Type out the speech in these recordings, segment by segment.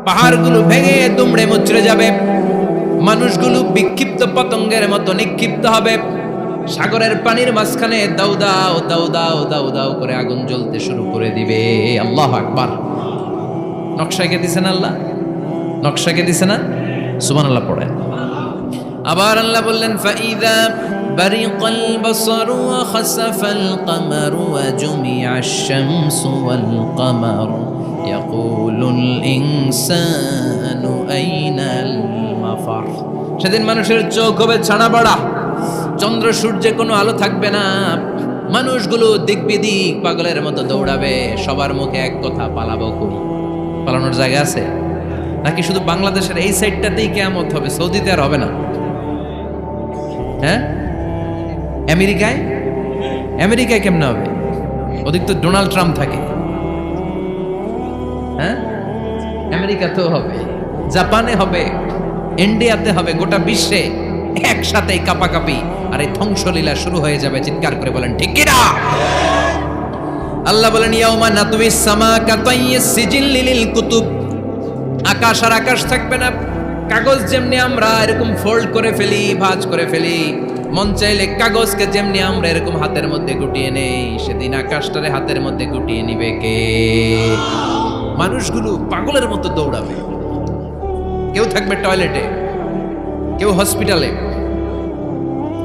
পাহাড়গুলো ভেঙে দুমড়ে মুচড়ে যাবে, মানুষগুলো বিক্ষিপ্ত পতঙ্গের মতো নিক্ষিপ্ত হবে, সাগরের পানির মাঝখানে দাউ দাউ দাউ দাউ দাউ দাউ করে আগুন জ্বলতে শুরু করে দিবে। আল্লাহু আকবার। নকশা কে দিছেন আল্লাহ? নকশা কে দিছে না? সুবহানাল্লাহ পড়েন। আবার আল্লাহ বললেন ফাইদা বারিকাল বাসারু ওয়া খাসাফাল কামারু ওয়া জুমিআশ শামসু ওয়াল কামারু ইয়াকুলুল ইনসানু আইনাল মাফার। সেদিন মানুষের চোখ হবে ছানা বড়া, চন্দ্র সূর্যে কোনো আলো থাকবে না, মানুষগুলো দিক বিদিক পাগলের মতো দৌড়াবে, সবার মুখে এক কথা, পালাবো কই? পালানোর জায়গা আছে নাকি শুধু বাংলাদেশের এই সাইডটাতেই কিয়ামত হবে, সৌদিতে আর হবে না? হ্যাঁ, আমেরিকায় আমেরিকায় কেমনে হবে? ওদিক তো ডোনাল্ড ট্রাম্প থাকে। হ্যাঁ, আমেরিকাতেও হবে, জাপানে হবে, ইন্ডিয়াতে হবে, গোটা বিশ্বে একসাথে কাপাকাপি আর এই ধ্বংসলীলা শুরু হয়ে যাবে। চিৎকার করে বলেন ঠিক কি না? আল্লাহ বলেন ইয়াউমা নাতুইস সামা কাতাইয়িস সিজিল লিল কুতুব। আকাশ আর আকাশ থাকবে না, কাগজ যেমনি আমরা এরকম ফোল্ড করে ফেলি, ভাঁজ করে ফেলি, মন চাইলে কাগজকে যেমনি আমরা এরকম হাতের মধ্যে গুটিয়ে নেই, সেদিন আকাশটারে হাতের মধ্যে গুটিয়ে নিবে কে? মানুষগুলো পাগলের মতো দৌড়াবে, কেউ থাকবে টয়লেটে, কেউ হসপিটালে,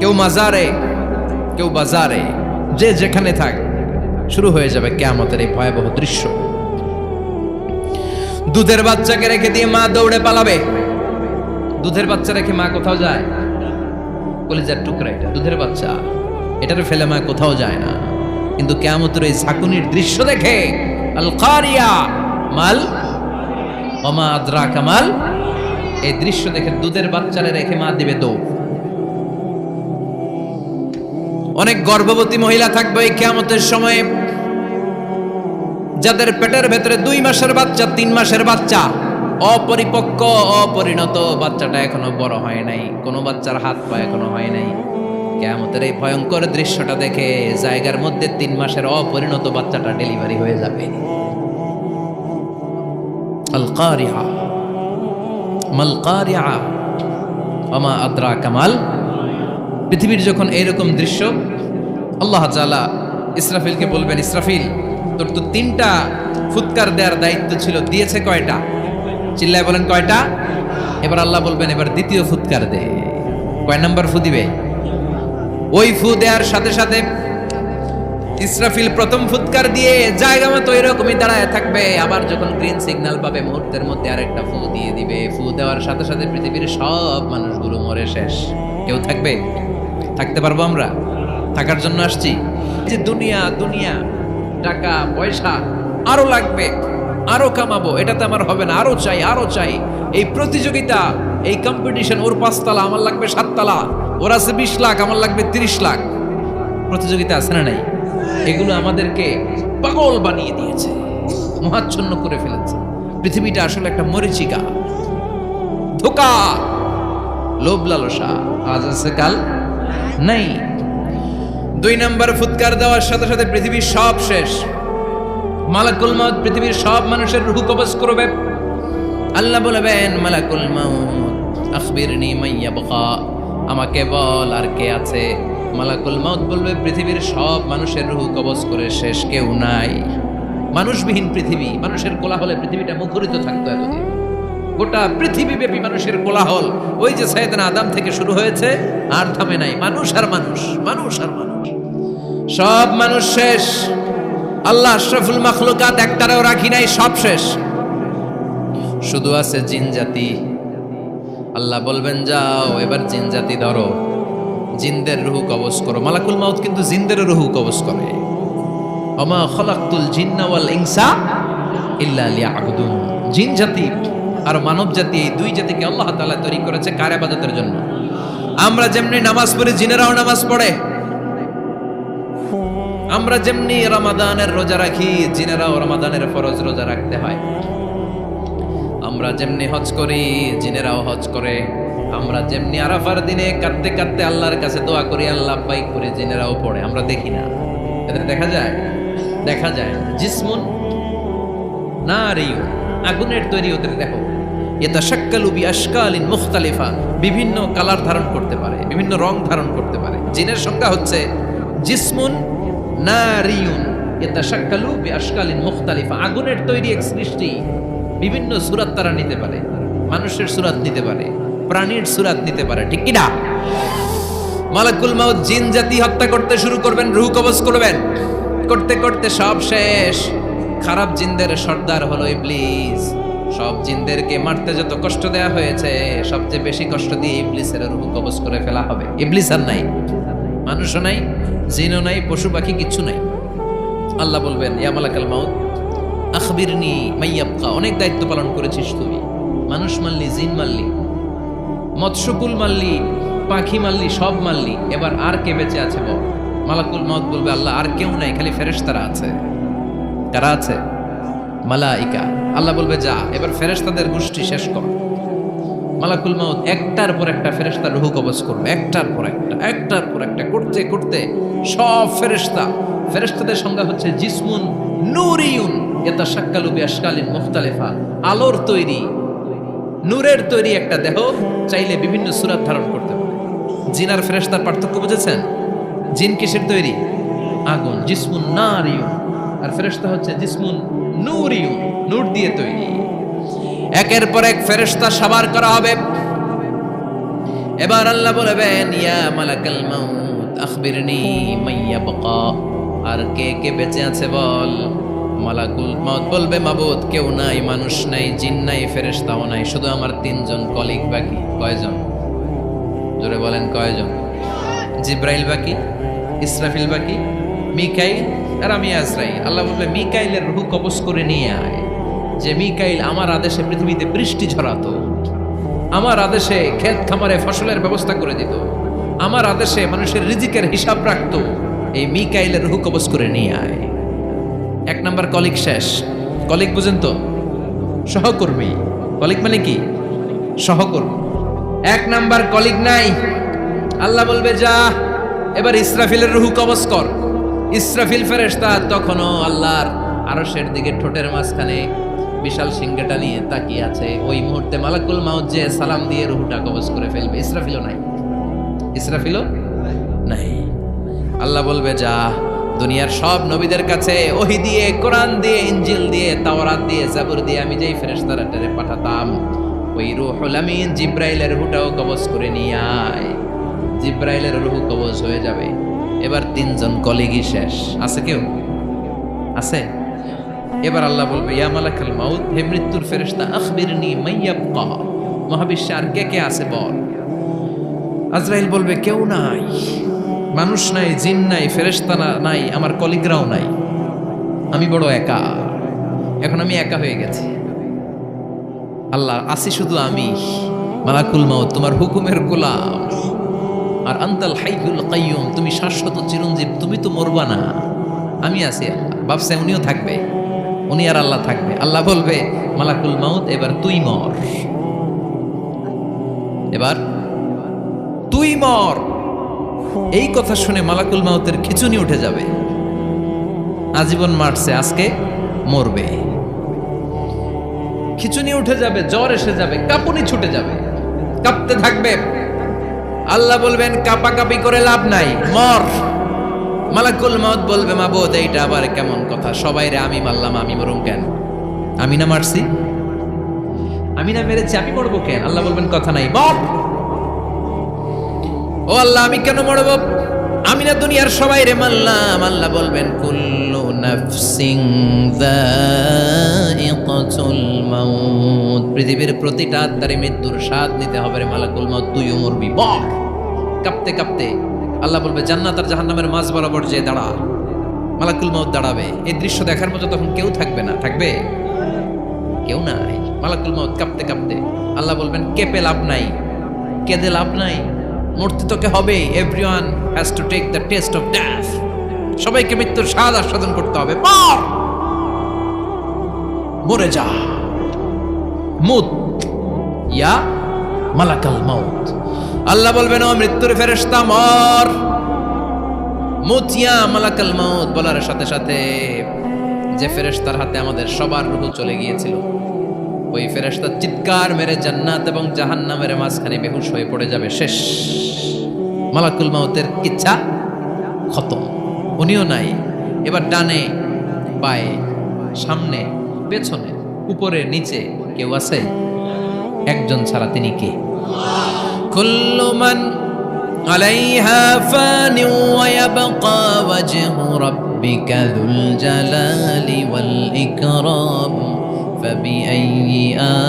কেউ মাজারে, কেউ বাজারে, যে যেখানে থাক, শুরু হয়ে যাবে কিয়ামতের এই ভয়াবহ দৃশ্য। দুধের বাচ্চাকে রেখে দিয়ে মা দৌড়ে পালাবে। দুধের বাচ্চা রেখে মা কোথাও যায়? কলিজার টুকরা এটা, দুধের বাচ্চা, এটারে ফেলে মা কোথাও যায় না। কিন্তু কিয়ামতের এই ঝাঁকুনির দৃশ্য দেখে আল কারিয়া মাল ওমা আদরাকা মাল, এই দৃশ্য দেখে দুধের বাচ্চারে রেখে মা দিবে দৌড়। অনেক গর্ভবতী মহিলা থাকবে এই কিয়ামতের সময়ে, যাদের পেটের ভেতরে 2 মাসের বাচ্চা, 3 মাসের বাচ্চা, অপরিপক্ক অপরিণত, বাচ্চাটা এখনো বড় হয় নাই, কোনো বাচ্চার হাত পা এখনো হয় নাই। কিয়ামতের এই ভয়ঙ্কর দৃশ্যটা দেখে জায়গার মধ্যে 3 মাসের অপরিণত বাচ্চাটা ডেলিভারি হয়ে যাবে। আল কারিয়া মাল কারিয়া ওমা আদরাকা মাল। পৃথিবীর যখন এইরকম দৃশ্য, আল্লাহ তাআলা ইসরাফিলকে বলবেন, ইসরাফিল তোর তো 3টা ফুৎকার দেওয়ার দায়িত্ব ছিল, দিয়েছে কয়টা? চিল্লায় বলেন কয়টা? এবার আল্লাহ বলবেন এবার দ্বিতীয় ফুৎকার দে। কয় নাম্বার ফু দিবে? ওই ফু দেওয়ার সাথে সাথে ইসরাফিল প্রথম ফুৎকার দিয়ে জায়গা মতো এরকমই দাঁড়ায় থাকবে, আবার যখন গ্রিন সিগন্যাল পাবে মুহূর্তের মধ্যে আরেকটা ফু দিয়ে দিবে। ফু দেওয়ার সাথে সাথে পৃথিবীর সব মানুষগুলো মরে শেষ, কেউ থাকবে? থাকতে পারবো আমরা? থাকার জন্য আসছি। যে দুনিয়া দুনিয়া, টাকা পয়সা আরো লাগবে, আরো কামাবো, এটাতে আমার হবে না, আরো চাই আরো চাই। এই প্রতিযোগিতা, এই কম্পিটিশন, ওর 5 তলা আমার লাগবে 7 তলা, ওর আছে 20 লাখ আমার লাগবে 30 লাখ, প্রতিযোগিতা আছে না নাই? এগুলো আমাদেরকে পাগল বানিয়ে দিয়েছে, মহাচ্ছন্ন করে ফেলেছে। পৃথিবীটা আসলে একটা মরীচিকা, ধোঁকা, লোভ লালসা, আজ আছে কাল নাই। 2 নাম্বার ফুৎকার দেওয়ার সাথে সাথে পৃথিবীর সব শেষ। মালাকুল মউত পৃথিবীর সব মানুষের রূহ কবজ করবে। আল্লাহ বলবেন মালাকুল মউত আখবিরনি মাইয়াবকা, আমাকে বল আর কে আছে? মালাকুল মউত বলবে পৃথিবীর সব মানুষের রূহ কবজ করে শেষ, কেউ নাই। মানুষবিহীন পৃথিবী, মানুষের কোলাহলে পৃথিবীটা মুখরিত থাকতো এতদিন। গোটা পৃথিবীব্যাপী মানুষের কোলাহল, ওই যে সাইয়েদনা আদম থেকে শুরু হয়েছে, আর থামে নাই। মানুষ আর মানুষ, মানুষ আর মানুষ, সব মানুষ শেষ। আল্লাহ আশরাফুল মাখলুকাত একটারেও রাখি নাই, সব শেষ। শুধু আছে জিন জাতি। আল্লাহ বলবেন যাও এবার জিন জাতি ধরো, জিনদের রূহ কবজ করো। মালাকুল মউত কিন্তু জিনদের রূহ কবজ করে। ওমা খালাকতুল জিন্না ওয়াল ইনসা ইল্লা লিয়াবুদুন। জিন জাতি আর মানব জাতি, এই 2 জাতিকে আল্লাহ তাআলা তৈরি করেছে কার ইবাদতের জন্য। আমরা যেমনি নামাজ পড়ি, জিনেরাও নামাজ পড়ে। আমরা যেমনি রমাদানের রোজা রাখি, জিনেরাও রমাদানের ফরজ রোজা রাখতে হয়। আমরা যেমনি হজ করি, জিনেরাও হজ করে। আমরা যেমনি আরাফার দিনে কাঁদতে কাঁদতে আল্লাহর কাছে দোয়া করি, আল্লাহ লাব্বাইক করে, জিনেরাও পড়ে। আমরা দেখি না, এদের দেখা যায়? দেখা যায়। জিসমুন নারী, আগুনের তৈরি ওদের দেখো। ইয়াতাশাক্কালু বিআশকালিন মুখতালিফা, বিভিন্ন কালার ধারণ করতে পারে, বিভিন্ন রং ধারণ করতে পারে। জিনের সংখ্যা হচ্ছে জিসমুন নারিয়ুন ইয়াতাশাক্কালু বিআশকালিন মুখতালিফা, আগুনের তৈরি এক সৃষ্টি, বিভিন্ন সূরাত তারা নিতে পারে, মানুষের সূরাত নিতে পারে, প্রাণীর সূরাত নিতে পারে, ঠিক কি না? মালাকুল মাউত জিন জাতি হত্যা করতে শুরু করবেন, রূহ কবজ করবেন, করতে করতে সব শেষ। খারাপ জিনদের সর্দার হলো ইবলিস। সব জিনদেরকে মারতে যত কষ্ট দেয়া হয়েছে, সবচেয়ে বেশি কষ্ট দিয়ে ইবলিসের রূহ কবজ করে ফেলা হবে। ইবলিস আর নাই, মানুষও নাই, জিনও নাই, পশু পাখি কিচ্ছু নাই। আল্লাহ বলবেন, ইয়া মালাকাল মাউত আখবিরনি মাইয়াবকা, অনেক দায়িত্ব পালন করেছিস তুই, মানুষ মারলি, জিন মারলি, মৎস্যকুল মারলি, পাখি মারলি, সব মারলি, এবার আর কে বেঁচে আছে বল? মালাকুল মাউত বলবে, আল্লাহ আর কেউ নাই, খালি ফেরেশতারা আছে। কারা আছে? মালাইকা। আল্লাহ বলবে, যা এবার ফেরেশতাদের গোষ্ঠী শেষ কর। মালাকুল মাউত একটার পর একটা ফেরেশতার রূহ কবজ করবে, একটার পর একটা, একটার পর একটা, করতে করতে সব ফেরেশতাদের সংজ্ঞা হচ্ছে জিসমুন নূরিয়ুন ইয়াতাশাক্কালু বিআশকালিন মুখতালিফা, আলোর তৈরি, নূরের তৈরি একটা দেহ, চাইলে বিভিন্ন সূরাত ধারণ করতে পারে। জিন আর ফেরেশতার পার্থক্য বুঝেছেন? জিন কিসের তৈরি? আগুন, জিসমুন নারিয়ুন, আর ফেরেশতা হচ্ছে জিসমুন নূরিয়ুন, নূর দিয়ে তৈরি। একের পর এক ফেরেশতা সাবার করা হবে। এবার আল্লাহ বলবেন, ইয়া মালাকাল মাউত আখবিরনি মাইয়াবকা, আর কে কে বেঁচে আছে বল? মালাকুল মাউত বলবে, মাবুদ কেউ নাই, মানুষ নাই, জিন নাই, ফেরেশতাও নাই, শুধু আমার 3 জন কলিগ বাকি। কয়জন? জোরে বলেন, কয়জন? জিব্রাইল বাকি, ইসরাফিল বাকি, মিকাইল আর আমি আজরাইল। আল্লাহ বলবে, মিকাইলের রূহ কবজ করে নিয়ে আয়। যে মিকাইল আমার আদেশে পৃথিবীতে বৃষ্টি ঝরাতো, আমার আদেশে ক্ষেত খামারে ফসলের ব্যবস্থা করে দিত, আমার আদেশে মানুষের রিজিকের হিসাব রাখতো, এই মিকাইলের রূহ কবজ করে নিয়ে আয়। 1 নাম্বার কলিগ শেষ। কলিগ বুঝেন তো? সহকর্মী। কলিগ মানে কি? সহকর্মী। 1 নাম্বার কলিগ নাই। আল্লাহ বলবে, যা এবার ইসরাফিলের রূহ কবজ কর। ইসরাফিল ফেরেশতা তখনও আল্লাহর আরশের দিকে ঠোঁটের মাঝখানে বিশাল সিংহটা নিয়ে তাকিয়ে আছে। ওই মুহূর্তে মালাকুল মাউত যে সালাম দিয়ে রূহটা কবজ করে ফেলবে। ইসরাফিলও নাই, ইসরাফিলও নাই। আল্লাহ বলবে, যা দুনিয়ার সব নবীদের কাছে ওহী দিয়ে, কোরআন দিয়ে, ইনজিল দিয়ে, তাওরাত দিয়ে, জাবুর দিয়ে আমি যেই ফেরেশতারে পাঠাতাম, ওই রূহুল আমিন জিব্রাইলের রূহটাও কবজ করে নিয়ে আয়। জিব্রাইলের রূহ কবজ হয়ে যাবে। এবার 3 জন কলিগই শেষ। আছে কেউ? আছে? এবার আল্লাহ বলবে, ইয়া মালাকাল মাউত, হে মৃত্যুর ফেরেশতা আখবিরনি মাইয়াবকা, মহাবিশ্বে আর কে কে আছে বল। আজরাইল বলবে, কেউ নাই, মানুষ নাই, জিন নাই, ফেরেশতা নাই, আমার কলিগরাও নাই, আমি বড় একা। এখন আমি একা হয়ে গেছি। আল্লাহ, আসি শুধু আমি। মালাকুল মাউত, তোমার হুকুমের গোলাম, আর আনতাল হাইয়ুল কাইয়ুম, তুমি শাশ্বত চিরঞ্জীব, তুমি তো মরবা না, আমি আছি। আল্লাহ ভাবছে উনিও থাকবে, উনি আর আল্লাহ থাকবে। আল্লাহ বলবে, মালাকুল মাউত এবার তুই মর, এবার তুই মর। এই কথা শুনে মালাকুল মাউতের খিচুনি উঠে যাবে। আজীবন মারছে, আজকে মরবে। খিচুনি উঠে যাবে, জ্বর এসে যাবে, কাঁপুনি ছুটে যাবে, কাঁপতে থাকবে। আল্লাহ বলবেন, কাঁপাকাঁপি করে লাভ নাই, মর। মালাকুল মাউত বলবে, মাবুদ এইটা আবার কেমন কথা? সবাই রে আমি মারলাম, আমি মরুম কেন? আমি না মারছি, আমি না মেরেছি, আমি মরবো কেন? আল্লাহ বলবেন, কথা নাই, মর। ও আল্লাহ, আমি কেন মরব? আমি না দুনিয়ার সবাই রে মারলাম। আল্লাহ বলবেন, কুল্লু নাফসিন যায়িকাতুল মাউত, পৃথিবীর প্রতিটা আত্মারে মৃত্যুর স্বাদ নিতে হবে রে মালাকুল মাউত, তুইও মরবি, মর। কাঁপতে কাঁপতে আল্লাহ বলবে, জান্নাত আর জাহান্নামের মাঝ বরাবর যে দাঁড়া। মালাকুল মাউত দাঁড়াবে। এই দৃশ্য দেখার মতো তখন কেউ থাকবে না। থাকবে? কেউ নাই। মালাকুল মাউত কাঁপতে কাঁপতে আল্লাহ বলবেন, কেঁপে লাভ নাই, কেঁদে লাভ নাই, মরতে তোকে হবে। Everyone has to take the test of death, সবাইকে মৃত্যুর স্বাদ আস্বাদন করতে হবে। মর, মরে যা, মুত ইয়া মালাকাল মাউত। আল্লাহ বলবেন, ও মৃত্যুর ফেরেশতা মর, মুত ইয়া মালাকাল মাউত। বলার সাথে সাথে যে ফেরেশতার হাতে আমাদের সবার রূহ চলে গিয়েছিল, ওই ফেরেশতা চিৎকার মেরে জান্নাত এবং জাহান্নামের মাঝখানে বেহুশ হয়ে পড়ে যাবে, শেষ। মালাকুল মাউতের ইচ্ছা খতম, উনিও নাই। এবার ডানে বায়ে সামনে পেছনে উপরে নিচে কেউ আছে? একজন ছাড়া, তিনি কে? কুল্লু মান আলাইহা ফানি ওয়া ইয়াবকা ওয়াজহু রাব্বিকা যুল জালালি ওয়াল ইকরাম ফাবিআইয়ি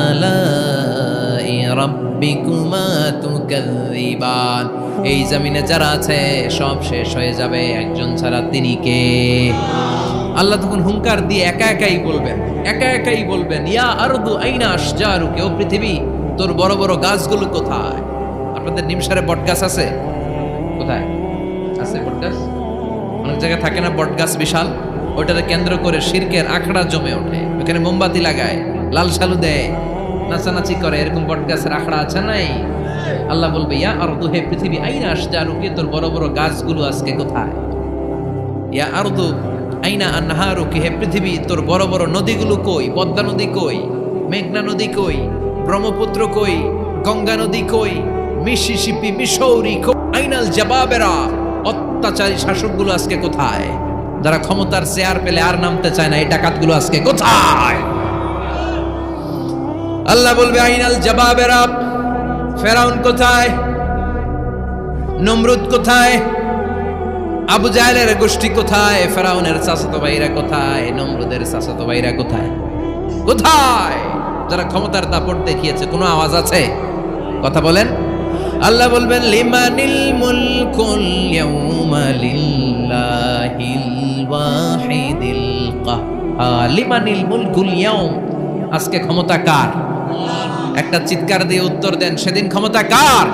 আলাই রাব্বিকুমা তুকাযযিবান। এই জমিনে যারা আছে সব শেষ হয়ে যাবে, একজন ছাড়া, তিনি কে? আল্লাহ তখন হুঙ্কার দিয়ে একা একাই বলবেন, ইয়া আরদু আইনা আশজারুকি, ও পৃথিবী তোর বড় বড় গাছগুলো কোথায়? আপনাদের নিমসারে বট গাছ আছে? কোথায় আছে বট গাছ? অনেক জায়গায় থাকে না বট গাছ বিশাল, ওইটাকে কেন্দ্র করে শিরকের আখড়া জমে ওঠে, ওখানে মোমবাতি লাগায়, লাল সালু দেয়, নাচানাচি করে, এরকম বট গাছের আখড়া আছে নাই? আল্লাহ বলবে, ইয়া আরদু, হে পৃথিবী, আইনা আশজারুকি, তোর বড় বড় গাছগুলো আজকে কোথায়? ইয়া আরদু আইনা আনহারুকি, হে পৃথিবী তোর বড় বড় নদীগুলো কই? পদ্মা নদী কই? মেঘনা নদী কই? ব্রহ্মপুত্র কই? গঙ্গা নদী কই? মিসিসিপি, মিসৌরি কই? আইনাল জাবাবেরা, অত্যাচারী শাসকগুলো আজকে কোথায়? যারা ক্ষমতার চেয়ার পেলে আর নামতে চায় না, এই ডাকাতগুলো আজকে কোথায়? আল্লাহ বলবে, আইনাল জাবাবেরা, ফেরাউন কোথায়? নমরুদ কোথায়? আবু জাহেলের গোষ্ঠী কোথায়? ফেরাউনের চাচাতো ভাইরা কোথায়? নমরুদের চাচাতো ভাইরা কোথায়? কোথায়? যারা ক্ষমতার দাপট দেখিয়েছে, কোনো আওয়াজ আছে? কথা বলেন। আল্লাহ বলবেন, লিমানিল মুলকুল ইয়াউমা লিল্লাহিল ওয়াহিদিল কাহ্হার। লিমানিল মুলকুল ইয়াউম, আজকে ক্ষমতা কার? একটা চিৎকার দিয়ে উত্তর দেন, সেদিন ক্ষমতা কার?